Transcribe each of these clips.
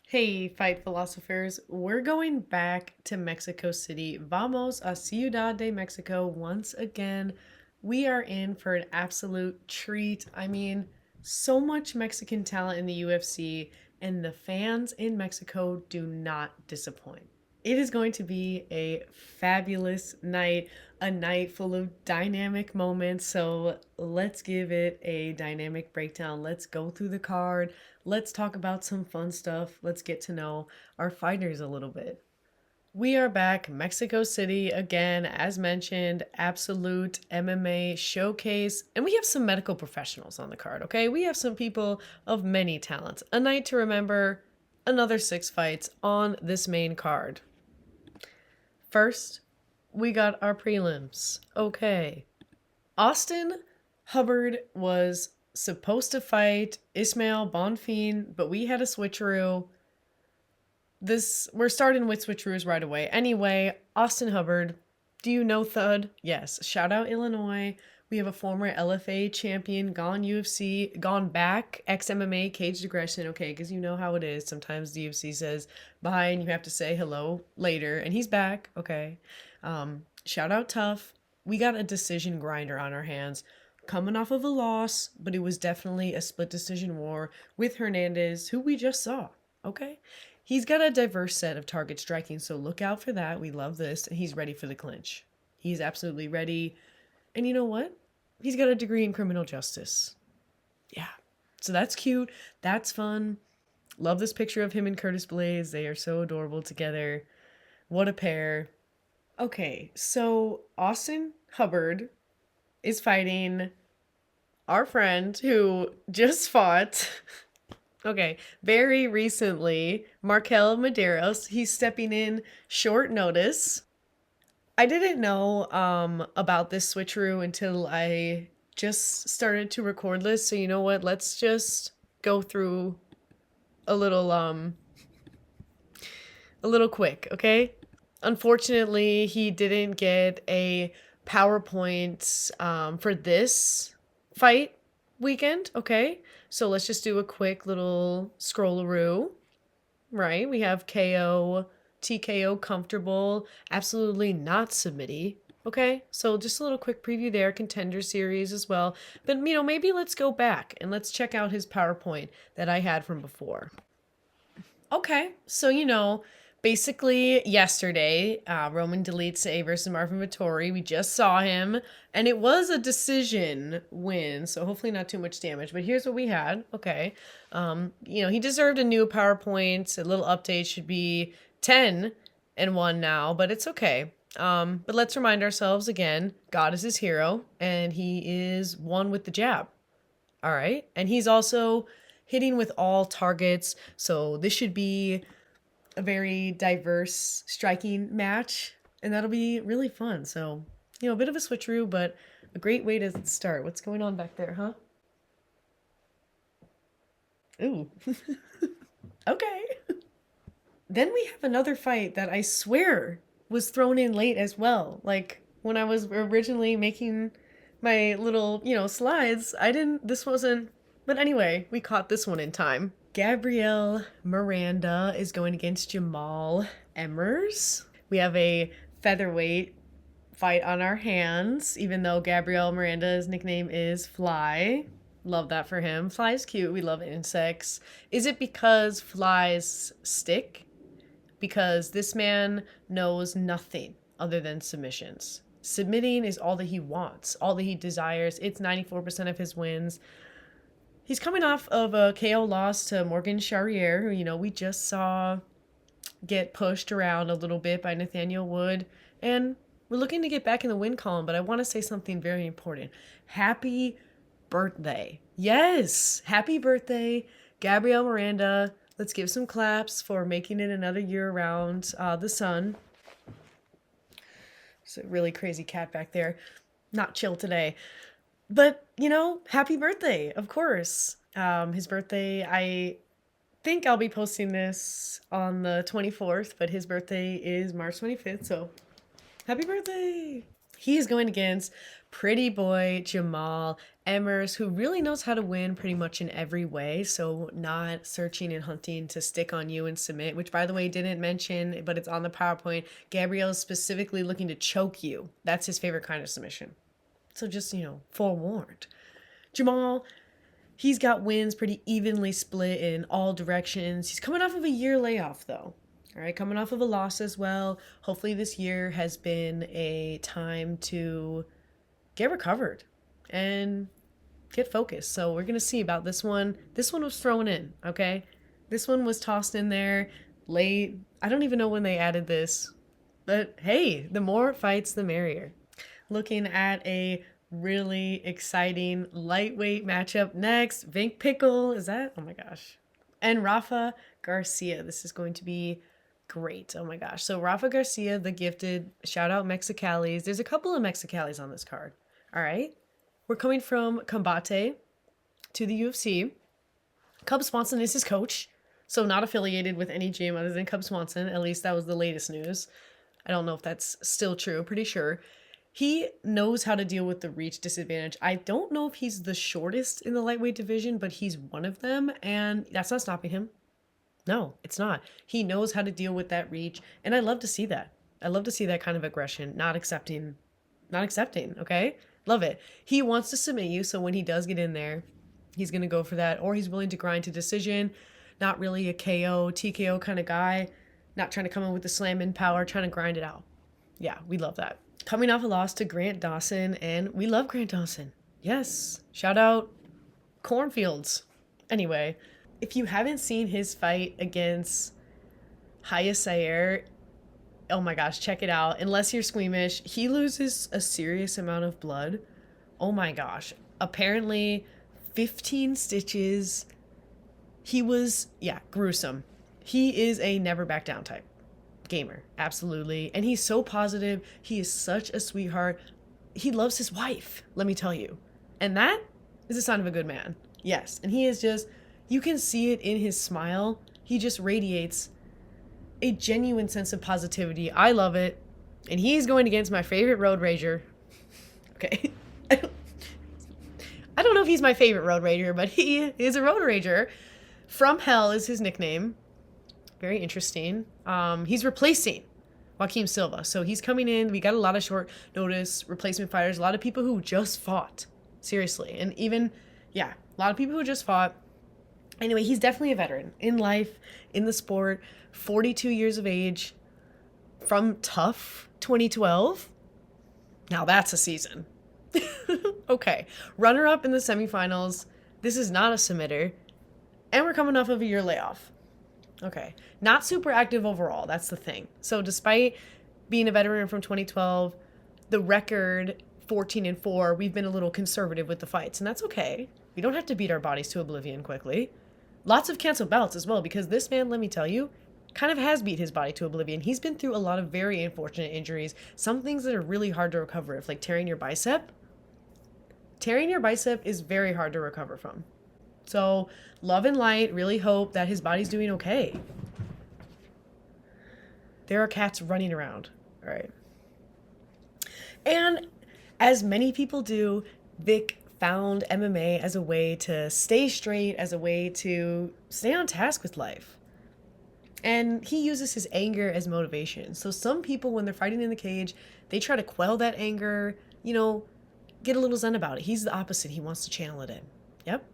Hey, fight philosophers. We're going back to Mexico City. Vamos a Ciudad de Mexico once again. We are in for an absolute treat. I mean, so much Mexican talent in the UFC, and the fans in Mexico do not disappoint. It is going to be a fabulous night, a night full of dynamic moments. So let's give it a dynamic breakdown. Let's go through the card. Let's talk about some fun stuff. Let's get to know our fighters a little bit. We are back, Mexico City again, as mentioned, absolute MMA showcase. And we have some medical professionals on the card, okay? We have some people of many talents. A night to remember, another 6 fights on this main card. First, we got our prelims. Okay. Austin Hubbard was supposed to fight Ismael Bonfim, but we had a switcheroo. We're starting with switcheroos right away. Anyway, Austin Hubbard, do you know Thud? Yes. Shout out Illinois. We have a former LFA champion, gone UFC, gone back, ex-MMA, caged aggression. Okay, because you know how it is. Sometimes the UFC says bye and you have to say hello later. And he's back. Okay. Shout out Tough. We got a decision grinder on our hands. Coming off of a loss, but it was definitely a split decision war with Hernandez, who we just saw. Okay? He's got a diverse set of target striking, so look out for that. We love this. And he's ready for the clinch. He's absolutely ready. And you know what? He's got a degree in criminal justice. Yeah. So that's cute. That's fun. Love this picture of him and Curtis Blaze. They are so adorable together. What a pair. Okay, so Austin Hubbard is fighting our friend who just fought, okay, very recently, Markel Mederos. He's stepping in short notice. I didn't know about this switcheroo until I just started to record this. So you know what? Let's just go through a little quick, okay? Unfortunately, he didn't get a PowerPoint for this fight weekend, okay? So let's just do a quick little scrollaroo, right? We have KO, TKO comfortable, absolutely not submitty. Okay, so just a little quick preview there, contender series as well. But, maybe let's go back and let's check out his PowerPoint that I had from before. Okay, so, basically yesterday, Roman Dolidze versus Marvin Vettori, we just saw him, and it was a decision win, so hopefully not too much damage, but here's what we had. Okay, he deserved a new PowerPoint. A little update should be 10-1 now, but it's okay. But let's remind ourselves again, God is his hero, and he is one with the jab. All right, and he's also hitting with all targets, so this should be a very diverse striking match, and that'll be really fun. So, a bit of a switcheroo, but a great way to start. What's going on back there, huh? Ooh. Okay. Then we have another fight that I swear was thrown in late as well. Like, when I was originally making my little, slides, this wasn't, but anyway, we caught this one in time. Gabriel Miranda is going against Jamal Emmers. We have a featherweight fight on our hands, even though Gabriel Miranda's nickname is Fly. Love that for him. Fly's cute. We love insects. Is it because flies stick? Because this man knows nothing other than submissions. Submitting is all that he wants, all that he desires. It's 94% of his wins. He's coming off of a KO loss to Morgan Chairez, who, we just saw get pushed around a little bit by Nathaniel Wood. And we're looking to get back in the win column, but I want to say something very important. Happy birthday. Yes, happy birthday, Gabriel Miranda. Let's give some claps for making it another year around the sun. It's a really crazy cat back there. Not chill today. But, happy birthday, of course. His birthday, I think I'll be posting this on the 24th, but his birthday is March 25th, so happy birthday! He is going against pretty boy Jamal Emmers, who really knows how to win pretty much in every way. So not searching and hunting to stick on you and submit, which by the way, didn't mention, but it's on the PowerPoint. Gabriel's specifically looking to choke you. That's his favorite kind of submission. So just, forewarned. Jamal, he's got wins pretty evenly split in all directions. He's coming off of a year layoff though. All right, coming off of a loss as well. Hopefully this year has been a time to get recovered and get focused. So we're going to see about this one. This one was thrown in, okay? This one was tossed in there late. I don't even know when they added this. But hey, the more fights, the merrier. Looking at a really exciting lightweight matchup next. Vink Pickle, is that? Oh my gosh. And Rafa Garcia. This is going to be great. Oh my gosh. So Rafa Garcia, the gifted, shout out Mexicalis. There's a couple of Mexicalis on this card. All right. We're coming from Combate to the UFC. Cub Swanson is his coach. So not affiliated with any gym other than Cub Swanson. At least that was the latest news. I don't know if that's still true. Pretty sure. He knows how to deal with the reach disadvantage. I don't know if he's the shortest in the lightweight division, but he's one of them. And that's not stopping him. No, it's not. He knows how to deal with that reach. And I love to see that. I love to see that kind of aggression. Not accepting. Okay? Love it. He wants to submit you. So when he does get in there, he's going to go for that. Or he's willing to grind to decision. Not really a KO, TKO kind of guy. Not trying to come in with the slam in power. Trying to grind it out. Yeah, we love that. Coming off a loss to Grant Dawson. And we love Grant Dawson. Yes. Shout out Cornfields. Anyway, if you haven't seen his fight against Chairez, oh my gosh, check it out. Unless you're squeamish, he loses a serious amount of blood. Oh my gosh. Apparently 15 stitches. He was, gruesome. He is a never back down type gamer. Absolutely. And he's so positive. He is such a sweetheart. He loves his wife, let me tell you. And that is a sign of a good man. Yes. And he is just, you can see it in his smile. He just radiates a genuine sense of positivity. I love it. And he's going against my favorite road rager. Okay. I don't know if he's my favorite road rager, but he is a road rager. From Hell is his nickname. Very interesting. He's replacing Joaquim Silva. So he's coming in. We got a lot of short notice replacement fighters. A lot of people who just fought. Seriously. And even, a lot of people who just fought. Anyway, he's definitely a veteran in life, in the sport, 42 years of age, from Tough 2012. Now that's a season. Okay, runner-up in the semifinals. This is not a submitter. And we're coming off of a year layoff. Okay, not super active overall. That's the thing. So despite being a veteran from 2012, the record 14-4, we've been a little conservative with the fights, and that's okay. We don't have to beat our bodies to oblivion quickly. Lots of canceled bouts as well, because this man, let me tell you, kind of has beat his body to oblivion. He's been through a lot of very unfortunate injuries. Some things that are really hard to recover from, like tearing your bicep. Tearing your bicep is very hard to recover from. So, love and light, really hope that his body's doing okay. There are cats running around. All right. And as many people do, Vic found MMA as a way to stay straight, as a way to stay on task with life. And he uses his anger as motivation. So some people, when they're fighting in the cage, they try to quell that anger, get a little zen about it. He's the opposite. He wants to channel it in. Yep.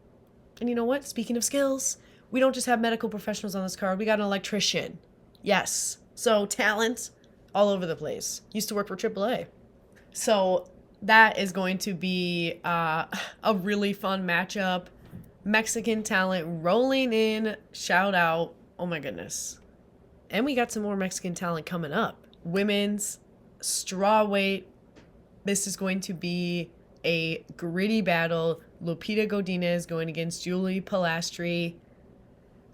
And you know what? Speaking of skills, we don't just have medical professionals on this card. We got an electrician. Yes. So talent all over the place. Used to work for AAA. So that is going to be a really fun matchup. Mexican talent rolling in. Shout out. Oh my goodness. And we got some more Mexican talent coming up. Women's strawweight. This is going to be a gritty battle. Lupita Godinez going against Julie Polastri.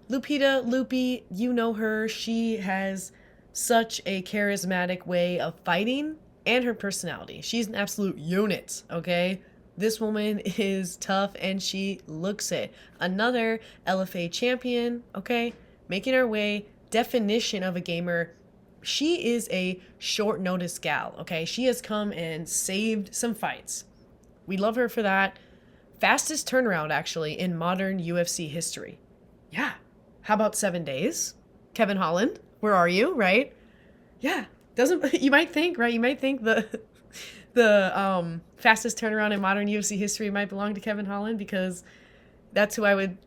Loopy, you know her. She has such a charismatic way of fighting and her personality. She's an absolute unit, okay? This woman is tough and she looks it. Another LFA champion, okay? Making her way. Definition of a gamer. She is a short notice gal, okay? She has come and saved some fights. We love her for that. Fastest turnaround, actually, in modern UFC history. Yeah. How about 7 days? Kevin Holland, where are you, right? Yeah. Doesn't you might think, right? You might think the fastest turnaround in modern UFC history might belong to Kevin Holland because that's who I would,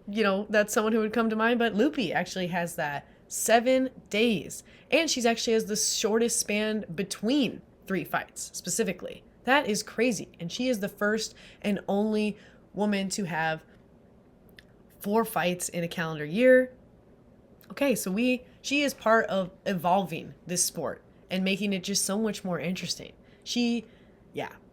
that's someone who would come to mind. But Loopy actually has that 7 days. And she's actually has the shortest span between 3 fights, specifically. That is crazy. And she is the first and only woman to have 4 fights in a calendar year. Okay, so she is part of evolving this sport and making it just so much more interesting.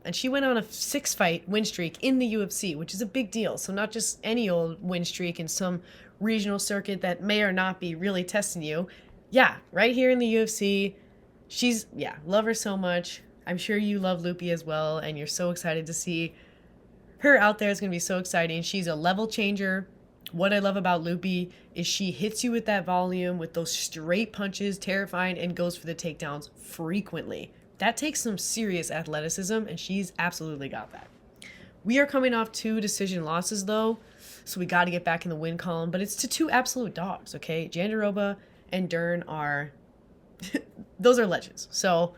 And she went on a 6-fight win streak in the UFC, which is a big deal. So not just any old win streak in some regional circuit that may or not be really testing you. Yeah, right here in the UFC. Love her so much. I'm sure you love Loopy as well, and you're so excited to see her out there. It's going to be so exciting. She's a level changer. What I love about Loopy is she hits you with that volume, with those straight punches, terrifying, and goes for the takedowns frequently. That takes some serious athleticism, and she's absolutely got that. We are coming off 2 decision losses, though, so we got to get back in the win column, but it's to 2 absolute dogs, okay? Jandiroba and Dern are... those are legends. So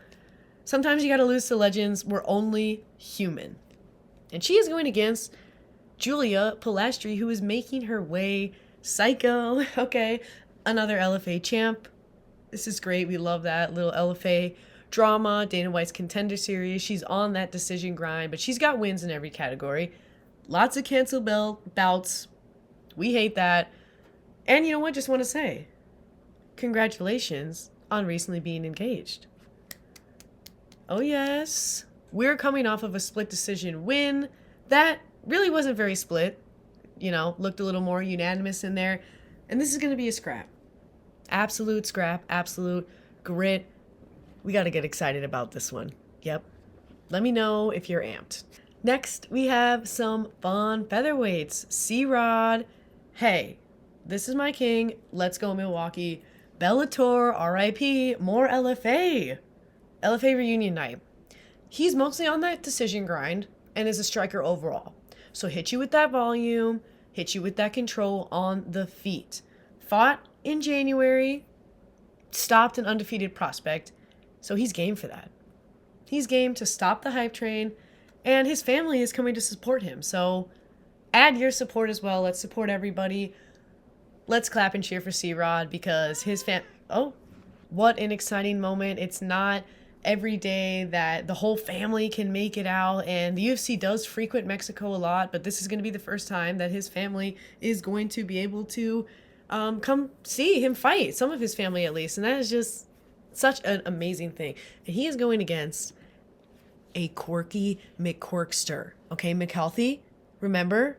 sometimes you got to lose to legends. We're only human. And she is going against Julia Polastri, who is making her way psycho. Okay, another LFA champ. This is great. We love that little LFA drama. Dana White's Contender Series. She's on that decision grind, but she's got wins in every category. Lots of canceled bouts. We hate that. And you know what? Just want to say, congratulations on recently being engaged. Oh yes. We're coming off of a split decision win. That really wasn't very split. Looked a little more unanimous in there. And this is going to be a scrap. Absolute scrap. Absolute grit. We got to get excited about this one. Yep. Let me know if you're amped. Next, we have some fun featherweights. C-Rod. Hey, this is my king. Let's go Milwaukee. Bellator, RIP, more LFA. LFA reunion night. He's mostly on that decision grind and is a striker overall. So hit you with that volume, hit you with that control on the feet. Fought in January, stopped an undefeated prospect, so he's game for that. He's game to stop the hype train, and his family is coming to support him. So add your support as well. Let's support everybody. Let's clap and cheer for C-Rod because his oh, what an exciting moment. It's not every day that the whole family can make it out, and the UFC does frequent Mexico a lot, but this is going to be the first time that his family is going to be able to come see him fight, some of his family at least, and that is just such an amazing thing. And he is going against a quirky McQuirkster, okay? McHealthy, remember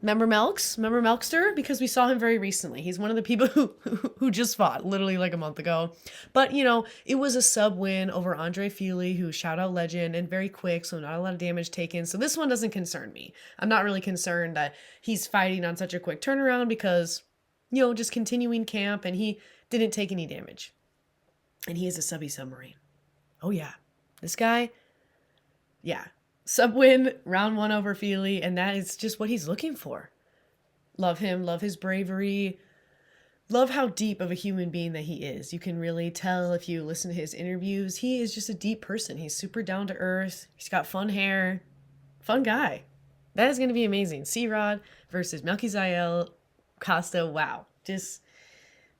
Melks? Remember Melkster? Because we saw him very recently. He's one of the people who just fought literally like a month ago. But, it was a sub win over Andre Fili, who shout out legend and very quick, so not a lot of damage taken. So this one doesn't concern me. I'm not really concerned that he's fighting on such a quick turnaround because, just continuing camp and he didn't take any damage. And he is a subby submarine. Oh, yeah. This guy, yeah. Sub win, round 1 over Fili, and that is just what he's looking for. Love him, love his bravery, love how deep of a human being that he is. You can really tell if you listen to his interviews. He is just a deep person. He's super down to earth. He's got fun hair. Fun guy. That is going to be amazing. C-Rod versus Melquizael Costa. Wow.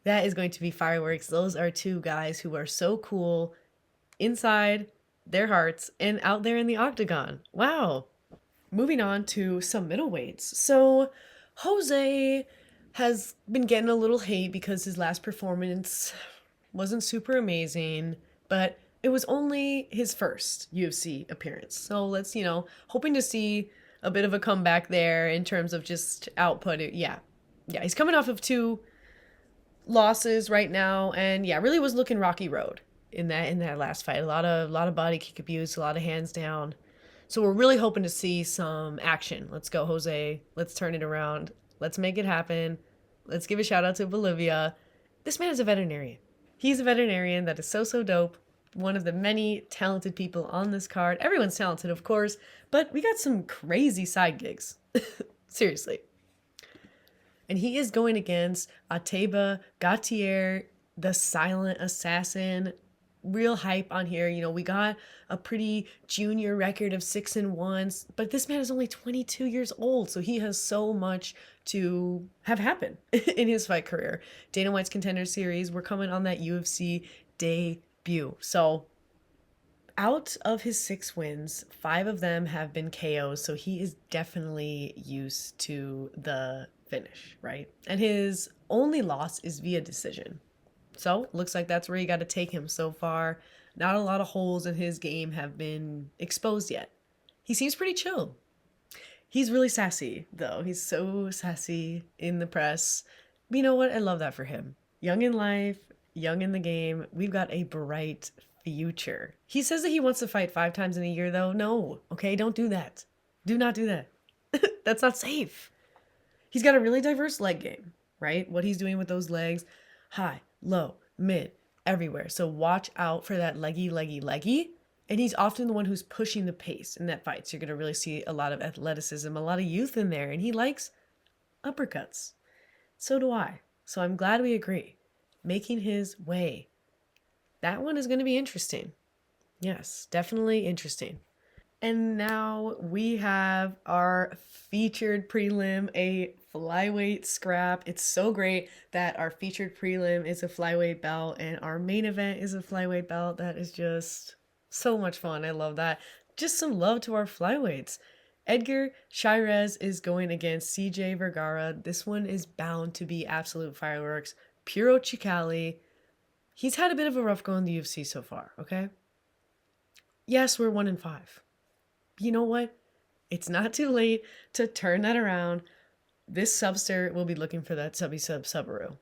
That is going to be fireworks. Those are 2 guys who are so cool inside their hearts and out there in the octagon. Wow. Moving on to some middleweights. So Jose has been getting a little hate because his last performance wasn't super amazing, but it was only his first UFC appearance. So let's, hoping to see a bit of a comeback there in terms of just output. Yeah, he's coming off of 2 losses right now, and really was looking rocky road in that last fight. A lot of body kick abuse, a lot of hands down. So we're really hoping to see some action. Let's go, Jose. Let's turn it around. Let's make it happen. Let's give a shout out to Bolivia. This man is a veterinarian. He's a veterinarian. That is so dope. one of the many talented people on this card. Everyone's talented, of course, but we got some crazy side gigs. Seriously. And he is going against Ateba Gautier, the silent assassin. Real hype on here. You know, we got a pretty junior record of 6-1, but this man is only 22 years old, so he has so much to have happen in his fight career. Dana White's Contender Series, we're coming on that UFC debut. So out of his 6 wins, 5 of them have been KOs, so he is definitely used to the finish, right? And his only loss is via decision. So looks like that's where you got to take him so far. Not a lot of holes in his game have been exposed yet. He seems pretty chill. He's really sassy, though. He's so sassy in the press. But you know what? I love that for him. Young in life, young in the game. We've got a bright future. He says that he wants to fight 5 times in a year, though. No, okay? Don't do that. Do not do that. That's not safe. He's got a really diverse leg game, right? What he's doing with those legs, high, low, mid, everywhere. So watch out for that leggy. And he's often the one who's pushing the pace in that fight. So you're going to really see a lot of athleticism, a lot of youth in there. And he likes uppercuts. So do I. So I'm glad we agree. Making his way. That one is going to be interesting. Yes, definitely interesting. And now we have our featured prelim, a flyweight scrap. It's so great that our featured prelim is a flyweight belt and our main event is a flyweight belt. That is just so much fun. I love that. Just some love to our flyweights. Edgar Chairez is going against CJ Vergara. This one is bound to be absolute fireworks. Puro Chicali. He's had a bit of a rough go in the UFC so far, okay? Yes, we're 1-5. You know what? It's not too late to turn that around. This subster will be looking for that Subaru.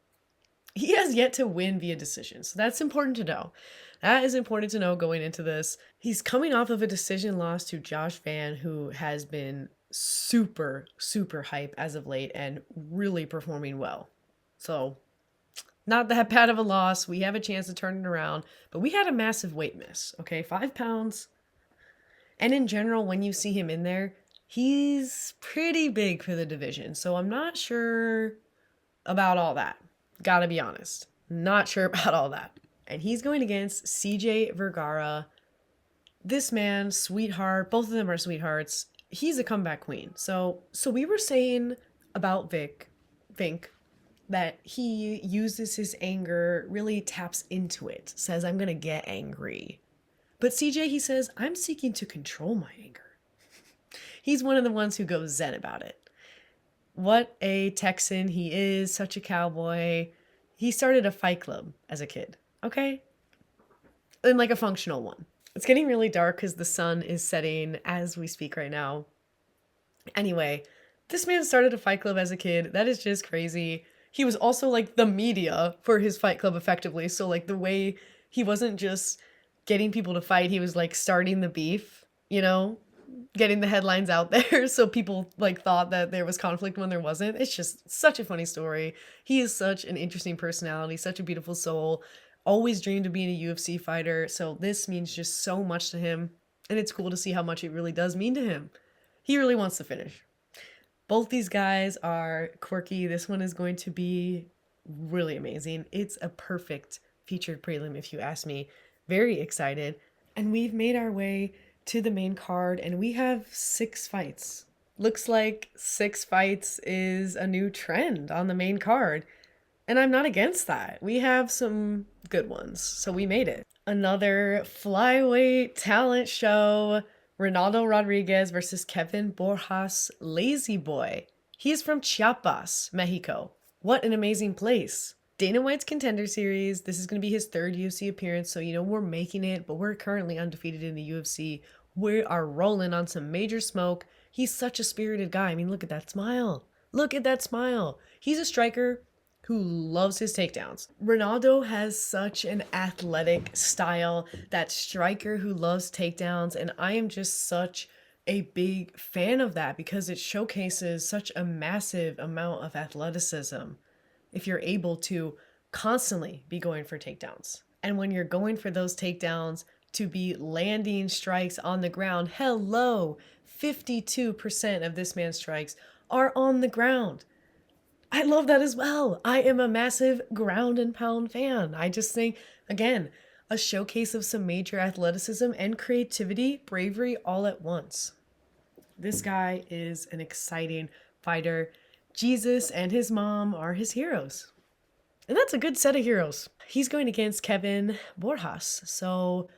He has yet to win via decision, so that's important to know. That is important to know going into this. He's coming off of a decision loss to Josh Van, who has been super hype as of late and really performing well. So, not that bad of a loss. We have a chance to turn it around, but we had a massive weight miss, okay? 5 pounds. And in general, when you see him in there, he's pretty big for the division. So I'm not sure about all that. Gotta be honest. Not sure about all that. And he's going against CJ Vergara. This man, sweetheart. Both of them are sweethearts. He's a comeback queen. So we were saying about Vink, that he uses his anger, really taps into it. Says, I'm gonna get angry. But CJ, he says, I'm seeking to control my anger. He's one of the ones who goes zen about it. What a Texan he is, such a cowboy. He started a fight club as a kid, okay? And like a functional one. It's getting really dark because the sun is setting as we speak right now. Anyway, this man started a fight club as a kid. That is just crazy. He was also like the media for his fight club effectively. So like the way he wasn't just getting people to fight, he was like starting the beef, you know, getting the headlines out there so people like thought that there was conflict when there wasn't. It's just such a funny story. He is such an interesting personality, such a beautiful soul, always dreamed of being a UFC fighter. So this means just so much to him, and it's cool to see how much it really does mean to him. He really wants to finish. Both these guys are quirky. This one is going to be really amazing. It's a perfect featured prelim if you ask me. Very excited. And we've made our way to the main card and we have 6 fights. Looks like 6 fights is a new trend on the main card. And I'm not against that. We have some good ones. So we made it. Another flyweight talent show. Ronaldo Rodriguez versus Kevin Borjas, Lazy Boy. He's from Chiapas, Mexico. What an amazing place. Dana White's Contender Series. This is going to be his 3rd UFC appearance, so you know we're making it, but we're currently undefeated in the UFC. We are rolling on some major smoke. He's such a spirited guy. I mean, look at that smile. Look at that smile. He's a striker who loves his takedowns. Ronaldo has such an athletic style, that striker who loves takedowns, and I am just such a big fan of that because it showcases such a massive amount of athleticism if you're able to constantly be going for takedowns. And when you're going for those takedowns, to be landing strikes on the ground, hello, 52% of this man's strikes are on the ground. I love that as well. I am a massive ground and pound fan. I just think, again, a showcase of some major athleticism and creativity, bravery all at once. This guy is an exciting fighter. Jesus and his mom are his heroes. And that's a good set of heroes. He's going against Kevin Borjas. So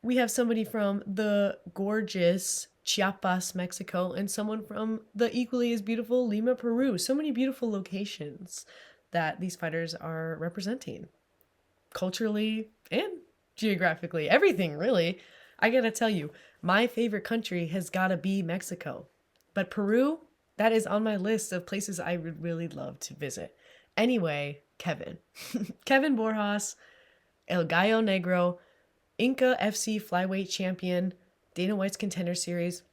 we have somebody from the gorgeous Chiapas, Mexico, and someone from the equally as beautiful Lima, Peru. So many beautiful locations that these fighters are representing. Culturally and geographically, everything really. I gotta tell you, my favorite country has gotta be Mexico. But Peru, that is on my list of places I would really love to visit. Anyway, Kevin. Kevin Borjas, El Gallo Negro, Inca FC flyweight champion, Dana White's Contender Series.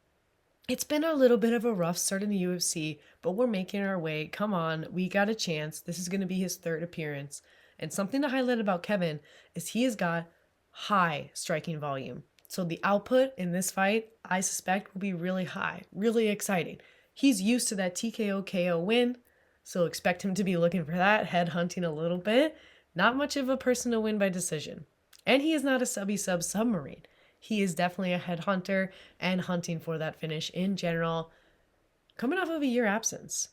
It's been a little bit of a rough start in the UFC, but we're making our way. Come on, we got a chance. This is going to be his third appearance. And something to highlight about Kevin is he has got high striking volume. So the output in this fight, I suspect, will be really high, really exciting. He's used to that TKO KO win, so expect him to be looking for that, head hunting a little bit. Not much of a person to win by decision. And he is not a sub submarine. He is definitely a headhunter and hunting for that finish in general, coming off of a year absence.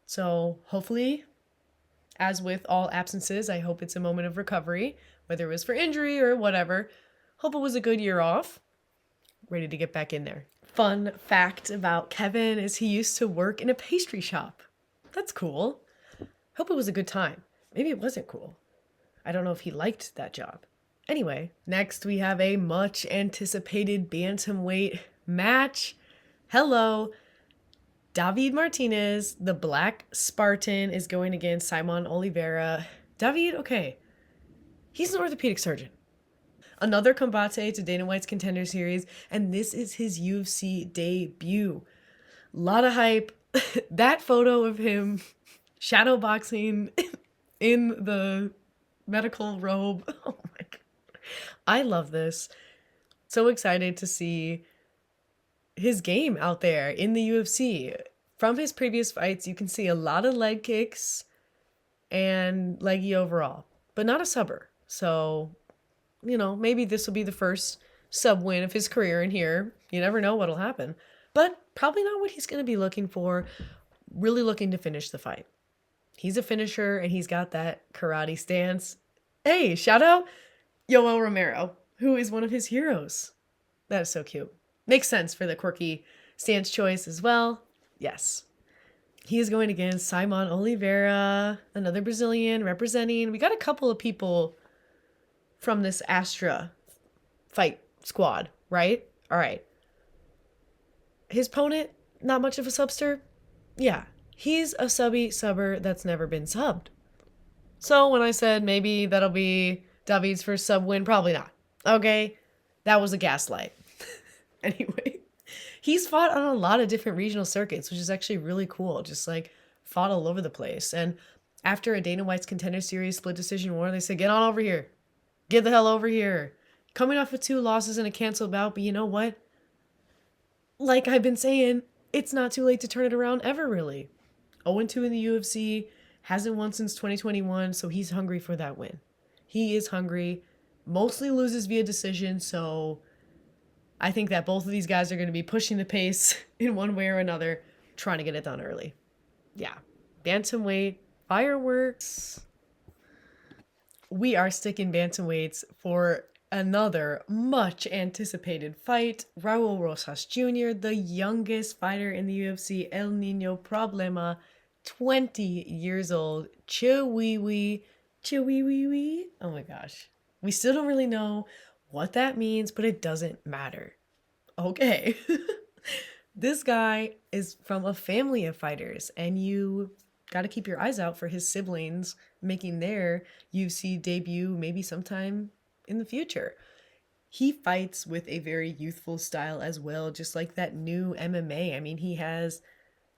So hopefully, as with all absences, I hope it's a moment of recovery, whether it was for injury or whatever. Hope it was a good year off. Ready to get back in there. Fun fact about Kevin is he used to work in a pastry shop. That's cool. Hope it was a good time. Maybe it wasn't cool. I don't know if he liked that job. Anyway, next we have a much anticipated bantamweight match. Hello. David Martinez, the Black Spartan, is going against Simon Oliveira. David, okay, he's an orthopedic surgeon. Another combate to Dana White's Contender Series, and this is his UFC debut. A lot of hype. That photo of him shadowboxing in the medical robe. Oh my God. I love this. So excited to see his game out there in the UFC. From his previous fights, you can see a lot of leg kicks and leggy overall, but not a subber. So, maybe this will be the first sub win of his career in here. You never know what'll happen, but probably not what he's going to be looking for. Really looking to finish the fight. He's a finisher and he's got that karate stance. Hey, shout out Yoel Romero, who is one of his heroes. That is so cute. Makes sense for the quirky stance choice as well. Yes. He is going against Simon Oliveira, another Brazilian representing. We got a couple of people from this Astra fight squad, right? All right. His opponent, not much of a subster. Yeah, he's a subber that's never been subbed. So when I said maybe that'll be David's first sub win, probably not. Okay, that was a gaslight. Anyway, he's fought on a lot of different regional circuits, which is actually really cool. Just like fought all over the place. And after a Dana White's Contender Series split decision war, they said, get on over here. Get the hell over here. Coming off of 2 losses and a canceled bout, but you know what? Like I've been saying, it's not too late to turn it around ever, really. 0-2 in the UFC, hasn't won since 2021, so he's hungry for that win. He is hungry, mostly loses via decision, so I think that both of these guys are going to be pushing the pace in one way or another, trying to get it done early. Yeah, bantamweight, fireworks. We are sticking bantamweights for another much anticipated fight. Raul Rosas Jr., the youngest fighter in the UFC, El Nino Problema, 20 years old, chihuiwi. Oh my gosh. We still don't really know what that means, but it doesn't matter. Okay. This guy is from a family of fighters, and you got to keep your eyes out for his siblings making their UFC debut maybe sometime in the future. He fights with a very youthful style as well, just like that new MMA. I mean, he has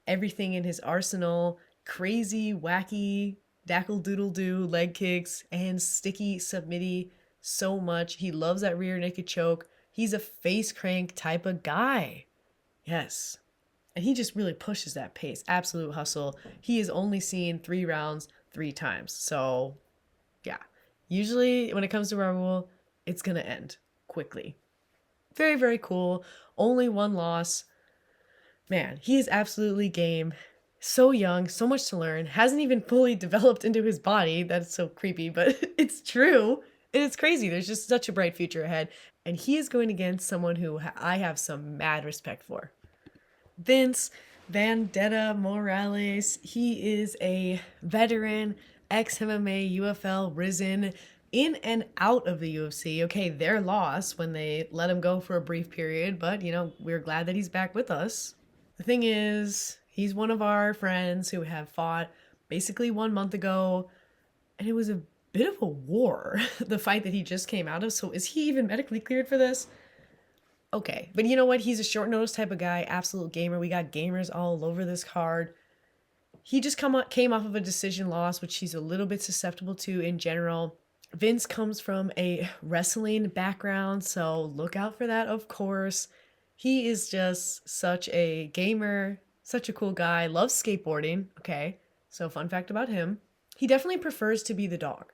everything in his arsenal, crazy, wacky dackle doodle doo, leg kicks, and sticky submittee so much. He loves that rear naked choke. He's a face crank type of guy. Yes. And he just really pushes that pace. Absolute hustle. He has only seen 3 rounds 3 times. So, yeah. Usually when it comes to Raul, it's going to end quickly. Very, very cool. Only 1 loss. Man, he is absolutely game. So young, so much to learn. Hasn't even fully developed into his body. That's so creepy, but it's true. And it's crazy. There's just such a bright future ahead. And he is going against someone who I have some mad respect for. Vince Vendetta Morales. He is a veteran, ex-MMA, UFL, risen in and out of the UFC. Okay, their loss when they let him go for a brief period, but, we're glad that he's back with us. The thing is, he's one of our friends who have fought basically 1 month ago, and it was a bit of a war, the fight that he just came out of. So is he even medically cleared for this? Okay, but you know what? He's a short notice type of guy, absolute gamer. We got gamers all over this card. He just came off of a decision loss, which he's a little bit susceptible to in general. Vince comes from a wrestling background, so look out for that, of course. He is just such a gamer, such a cool guy, loves skateboarding. Okay, so fun fact about him. He definitely prefers to be the dog.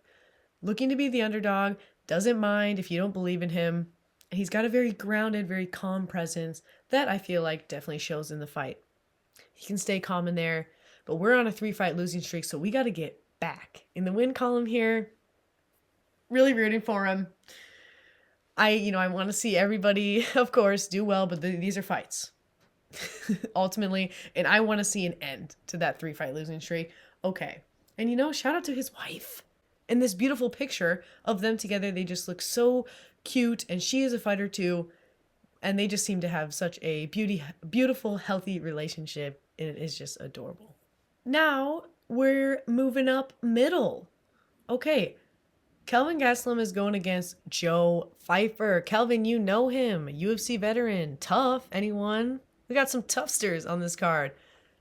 Looking to be the underdog, doesn't mind if you don't believe in him. He's got a very grounded, very calm presence that I feel like definitely shows in the fight. He can stay calm in there, but we're on a 3-fight losing streak, so we got to get back. In the win column here, really rooting for him. I want to see everybody, of course, do well, but these are fights. Ultimately, and I want to see an end to that 3-fight losing streak. Okay. And shout out to his wife. And this beautiful picture of them together, they just look so cute, and she is a fighter too, and they just seem to have such a beautiful, healthy relationship, and it is just adorable. Now, we're moving up middle. Okay, Kelvin Gastelum is going against Joe Pyfer. Kelvin, you know him, UFC veteran, tough, anyone? We got some toughsters on this card.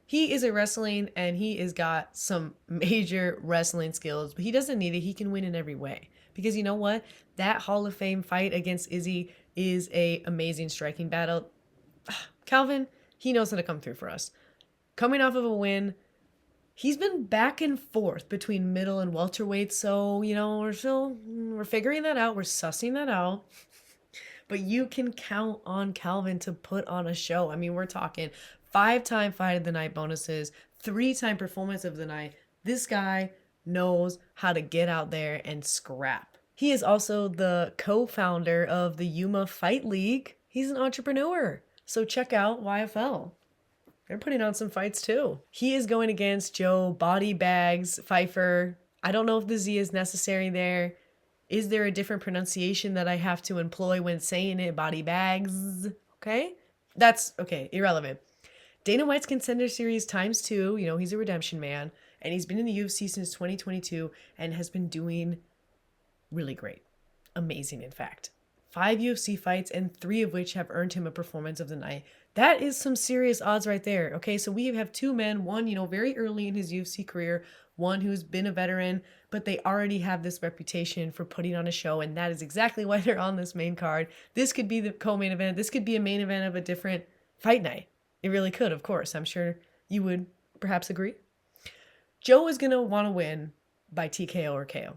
He is a wrestling, and he has got some major wrestling skills, but he doesn't need it. He can win in every way. Because you know what? That Hall of Fame fight against Izzy is a amazing striking battle. Calvin, he knows how to come through for us. Coming off of a win, he's been back and forth between middle and welterweight, so, we're figuring that out. We're sussing that out. But you can count on Calvin to put on a show. I mean, we're talking 5-time fight of the night bonuses, 3-time performance of the night. This guy knows how to get out there and scrap. He is also the co-founder of the Yuma Fight League. He's an entrepreneur. So check out YFL. They're putting on some fights too. He is going against Joe Body Bags Pyfer. I don't know if the Z is necessary there. Is there a different pronunciation that I have to employ when saying it? Body Bags. Okay? That's okay. Irrelevant. Dana White's Contender Series ×2. He's a redemption man. And he's been in the UFC since 2022 and has been doing really great. Amazing, in fact. 5 UFC fights, and 3 of which have earned him a performance of the night. That is some serious odds right there. Okay, so we have 2 men, one, very early in his UFC career, one who's been a veteran, but they already have this reputation for putting on a show, and that is exactly why they're on this main card. This could be the co-main event. This could be a main event of a different fight night. It really could, of course. I'm sure you would perhaps agree. Joe is going to want to win by TKO or KO.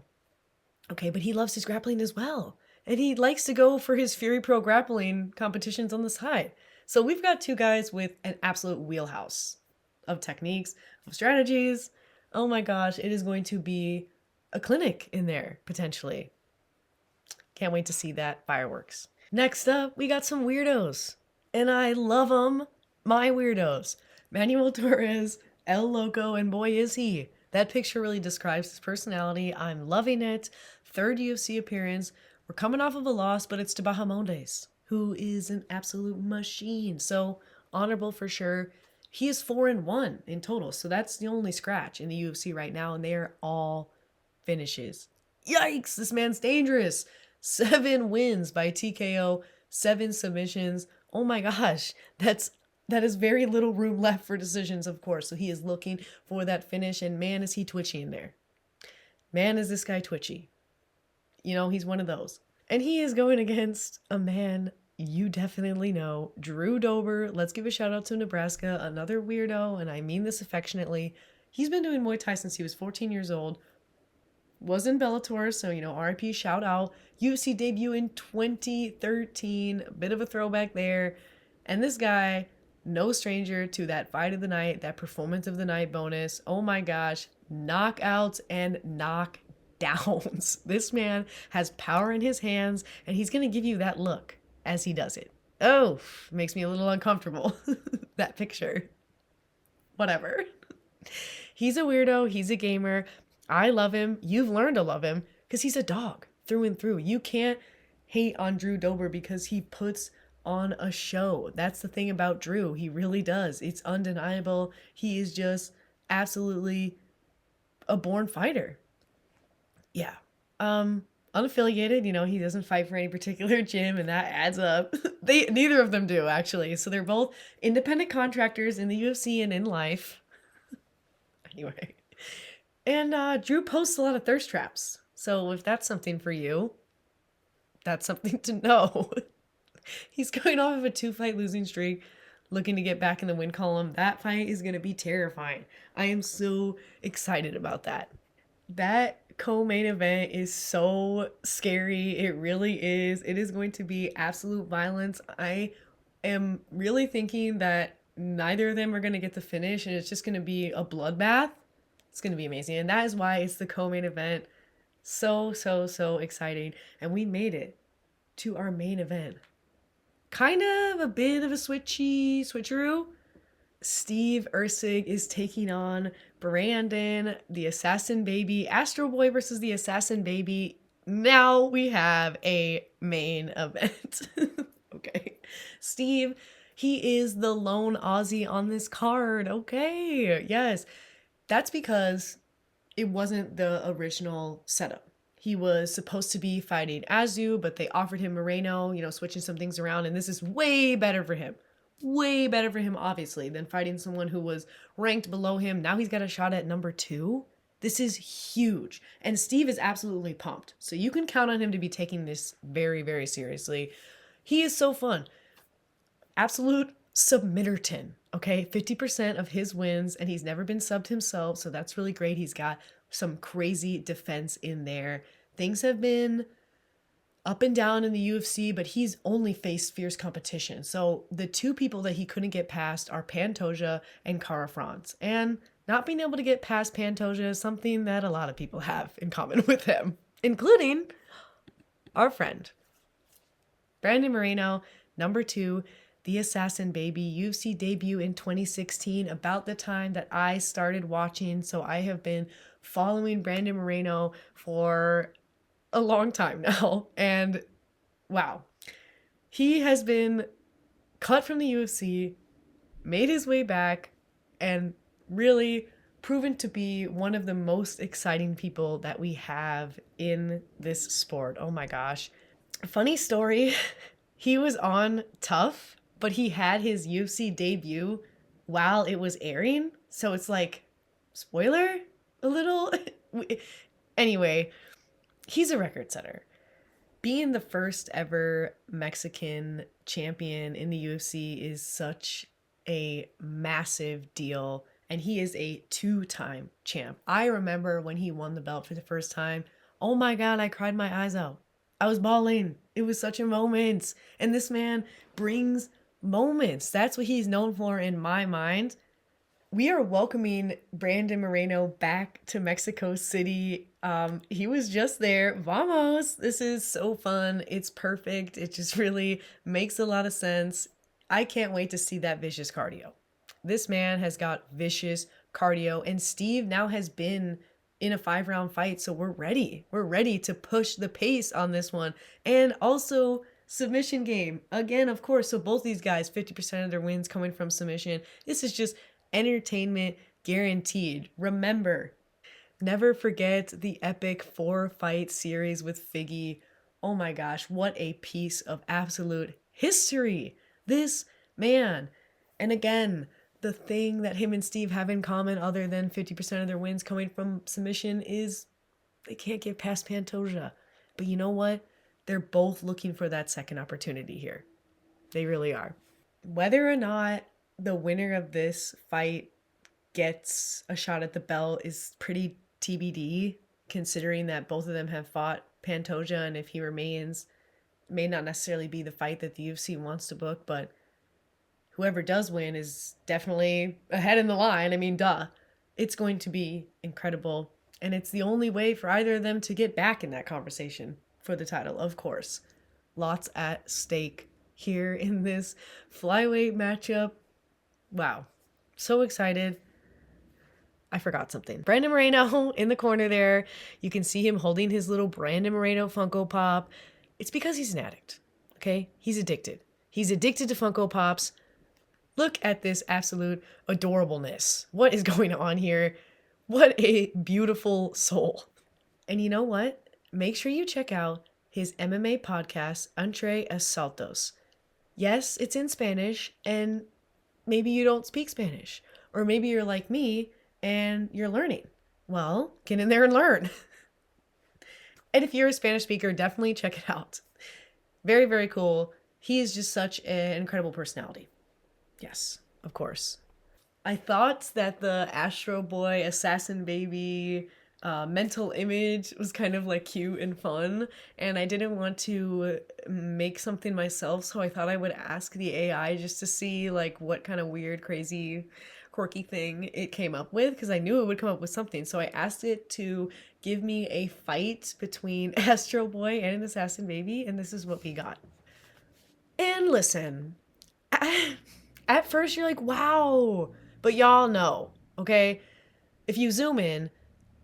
Okay, but he loves his grappling as well. And he likes to go for his Fury Pro grappling competitions on the side. So we've got 2 guys with an absolute wheelhouse of techniques, of strategies. Oh my gosh, it is going to be a clinic in there, potentially. Can't wait to see that fireworks. Next up, we got some weirdos. And I love them. My weirdos. Manuel Torres, El Loco, and boy is he. That picture really describes his personality. I'm loving it. 3rd UFC appearance. We're coming off of a loss, but it's to Bahamondes, who is an absolute machine. So honorable for sure. He is 4-1 in total. So that's the only scratch in the UFC right now. And they are all finishes. Yikes, this man's dangerous. 7 wins by TKO, 7 submissions. Oh my gosh, that is very little room left for decisions, of course. So he is looking for that finish, and man, is he twitchy in there. Man, is this guy twitchy. You know, he's one of those. And he is going against a man you definitely know, Drew Dober. Let's give a shout out to Nebraska, another weirdo, and I mean this affectionately. He's been doing Muay Thai since he was 14 years old. Was in Bellator, so, RIP, shout out. UFC debut in 2013, a bit of a throwback there. And this guy, no stranger to that fight of the night, that performance of the night bonus. Oh my gosh, knockouts and knockdowns. This man has power in his hands, and he's going to give you that look as he does it. Oh, makes me a little uncomfortable, that picture. Whatever. He's a weirdo. He's a gamer. I love him. You've learned to love him because he's a dog through and through. You can't hate on Drew Dober because he puts on a show. That's the thing about Drew. He really does. It's undeniable. He is just absolutely a born fighter. Yeah. Unaffiliated, he doesn't fight for any particular gym, and that adds up. Neither of them do, actually. So they're both independent contractors in the UFC and in life. Anyway. And Drew posts a lot of thirst traps. So if that's something for you, that's something to know. He's going off of a 2-fight losing streak, looking to get back in the win column. That fight is going to be terrifying. I am so excited about that. That co-main event is so scary. It really is. It is going to be absolute violence. I am really thinking that neither of them are going to get the finish, and it's just going to be a bloodbath. It's going to be amazing. And that is why it's the co-main event. So, so, so exciting. And we made it to our main event. Kind of a bit of a switcheroo. Steve Erceg is taking on Brandon, the Assassin Baby. Astro Boy versus the Assassin Baby. Now we have a main event. Okay. Steve, he is the lone Aussie on this card. Okay. Yes. That's because it wasn't the original setup. He was supposed to be fighting Azu, but they offered him Moreno, switching some things around, and this is way better for him. Way better for him, obviously, than fighting someone who was ranked below him. Now he's got a shot at number 2. This is huge. And Steve is absolutely pumped. So you can count on him to be taking this very, very seriously. He is so fun. Absolute submitterton. Okay, 50% of his wins, and he's never been subbed himself, so that's really great. He's got some crazy defense in there. Things have been up and down in the UFC, but he's only faced fierce competition. So the two people that he couldn't get past are Pantoja and Kara France. And not being able to get past Pantoja is something that a lot of people have in common with him, including our friend, Brandon Moreno, number 2, the Assassin Baby, UFC debut in 2016, about the time that I started watching. So I have been following Brandon Moreno for a long time now. And wow, he has been cut from the UFC, made his way back, and really proven to be one of the most exciting people that we have in this sport. Oh my gosh. Funny story, he was on Tough, but he had his UFC debut while it was airing. So it's like, spoiler a little. Anyway, he's a record setter. Being the first ever Mexican champion in the UFC is such a massive deal. And he is a 2-time champ. I remember when he won the belt for the first time. Oh my God, I cried my eyes out. I was bawling. It was such a moment. And this man brings moments. That's what he's known for in my mind. We are welcoming Brandon Moreno back to Mexico City. He was just there. Vamos! This is so fun. It's perfect. It just really makes a lot of sense. I can't wait to see that vicious cardio. This man has got vicious cardio, and Steve now has been in a 5-round fight, so we're ready. We're ready to push the pace on this one. And also submission game. Again, of course, so both these guys, 50% of their wins coming from submission. This is just entertainment guaranteed. Remember, never forget the epic 4-fight series with Figgy. Oh my gosh, what a piece of absolute history. This man. And again, the thing that him and Steve have in common, other than 50% of their wins coming from submission, is They can't get past Pantoja. But you know what? They're both looking for that second opportunity here. They really are. Whether or not the winner of this fight gets a shot at the belt is pretty TBD, considering that both of them have fought Pantoja, and if he remains, may not necessarily be the fight that the UFC wants to book, but whoever does win is definitely ahead in the line. I mean, duh. It's going to be incredible, and it's the only way for either of them to get back in that conversation for the title, of course. Lots at stake here in this flyweight matchup. Wow. So excited. I forgot something. Brandon Moreno in the corner there. You can see him holding his little Brandon Moreno Funko Pop. It's because he's an addict, okay? He's addicted. He's addicted to Funko Pops. Look at this absolute adorableness. What is going on here? What a beautiful soul. And you know what? Make sure you check out his MMA podcast, Entre Asaltos. Yes, it's in Spanish, and maybe you don't speak Spanish. Or maybe you're like me and you're learning. Well, get in there and learn. And if you're a Spanish speaker, definitely check it out. Very, very cool. He is just such an incredible personality. Yes, of course. I thought that the Astro Boy Assassin Baby mental image was kind of like cute and fun, and I didn't want to make something myself, so I thought I would ask the AI just to see like what kind of weird, crazy, quirky thing it came up with, because I knew it would come up with something. So I asked it to give me a fight between Astro Boy and an Assassin Baby, and this is what we got. And listen, at first you're like, wow, but y'all know, okay? If you zoom in,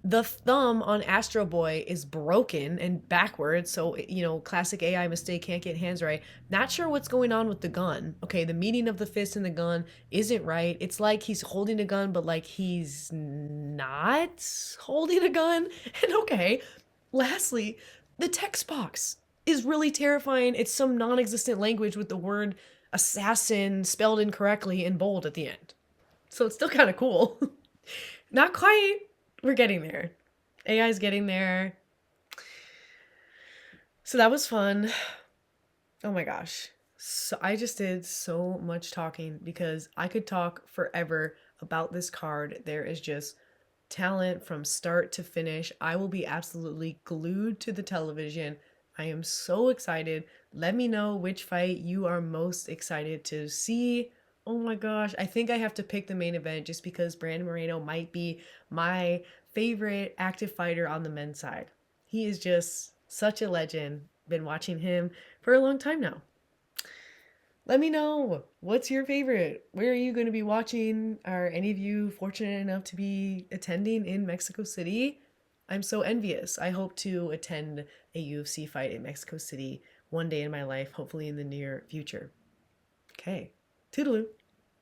the thumb on Astro Boy is broken and backwards, so, you know, classic AI mistake, can't get hands right. Not sure what's going on with the gun. Okay, the meaning of the fist and the gun isn't right. It's like he's holding a gun, but like he's not holding a gun. And okay, lastly, the text box is really terrifying. It's some non-existent language with the word assassin spelled incorrectly in bold at the end. So it's still kind of cool. Not quite. We're getting there. AI's getting there. So that was fun. Oh my gosh. So I just did so much talking because I could talk forever about this card. There is just talent from start to finish. I will be absolutely glued to the television. I am so excited. Let me know which fight you are most excited to see. Oh my gosh, I think I have to pick the main event just because Brandon Moreno might be my favorite active fighter on the men's side. He is just such a legend. Been watching him for a long time now. Let me know, what's your favorite? Where are you going to be watching? Are any of you fortunate enough to be attending in Mexico City? I'm so envious. I hope to attend a UFC fight in Mexico City one day in my life, hopefully in the near future. Okay, toodaloo.